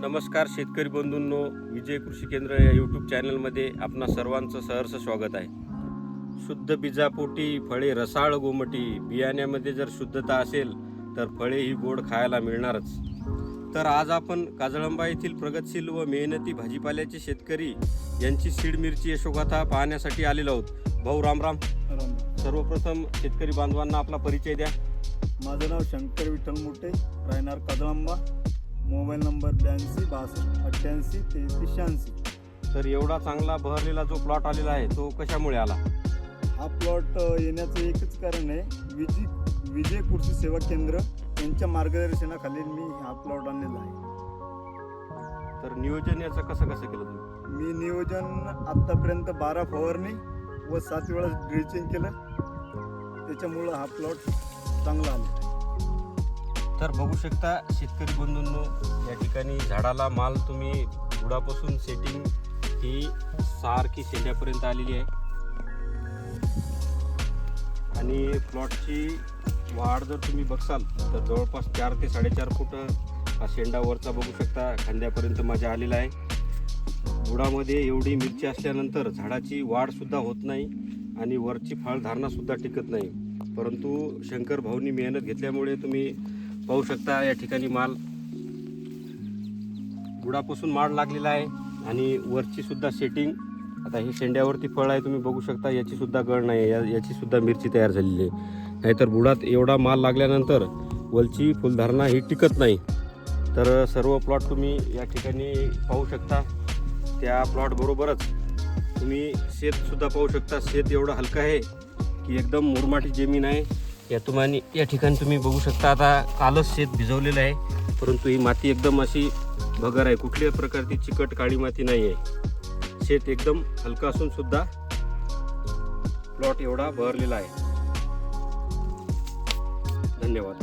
नमस्कार शेतकरी बंधूंनो, विजय कृषी केंद्र या यूट्यूब चॅनलमध्ये आपणा सर्वांचं सहर्ष स्वागत आहे. शुद्ध बीजापोटी फळे रसाळ गोमटी. बियाण्यामध्ये जर शुद्धता असेल तर फळे ही गोड खायला मिळणारच. तर आज आपण काजळंबा येथील प्रगतशील व मेहनती भाजीपाल्याचे शेतकरी यांची सीड मिरची यशोगाथा पाहण्यासाठी आलेलो आहोत. भाऊ राम राम. सर्वप्रथम शेतकरी बांधवांना आपला परिचय द्या. माझं नाव शंकर विठ्ठल मोठे, राहणार काजळंबा. Mobile number 82 62 88 33 86. तर एवढा चांगला बहरलेला जो प्लॉट आलेला आहे तो कशामुळे आला? हा प्लॉट येण्याचं एकच कारण आहे, विजय कृषी सेवा केंद्र यांच्या मार्गदर्शनाखाली मी हा प्लॉट आणलेला आहे. तर नियोजन याचं कसं केलं तुम्ही? मी नियोजन आत्तापर्यंत 12 फवारणी व 7 वेळा ड्रिचिंग केलं, त्याच्यामुळं हा प्लॉट चांगला आला. तर बघू शकता शेतकरी बंधूंनो, या ठिकाणी झाडाला माल तुम्ही बुडापासून सेटिंग ही सारखी शेंड्यापर्यंत आलेली आहे आणि प्लॉटची वाढ जर तुम्ही बघसाल तर जवळपास 4 ते 4.5 फूट हा शेंडा वरचा बघू शकता खांद्यापर्यंत माझ्या आलेला आहे. बुडामध्ये एवढी मिरची असल्यानंतर झाडाची वाढसुद्धा होत नाही आणि वरची फळधारणासुद्धा टिकत नाही. परंतु शंकर भाऊंनी मेहनत घेतल्यामुळे तुम्ही पाहू शकता या ठिकाणी माल बुडापासून माड लागलेला आहे आणि वरची सुद्धा सेटिंग. आता हे शेंड्यावरती फळ आहे, तुम्ही बघू शकता याची सुद्धा गळ नाही आहे, याची सुद्धा मिरची तयार झालेली आहे. नाहीतर बुडात एवढा माल लागल्यानंतर वरची फुलधारणा ही टिकत नाही. तर सर्व प्लॉट तुम्ही या ठिकाणी पाहू शकता. त्या प्लॉट बरोबरच तुम्ही शेतसुद्धा पाहू शकता. शेत एवढं हलकं आहे की एकदम मुरमाटी जमीन आहे. या ठिकाणी तुम्ही बघू शकता. आता कालच शेत भिजवलेलं आहे, परंतु ही माती एकदम अशी भगर आहे, कुठल्याही प्रकारची चिकट काळी माती नाही आहे. शेत एकदम हलका असून सुद्धा प्लॉट एवढा बहरलेला आहे. धन्यवाद.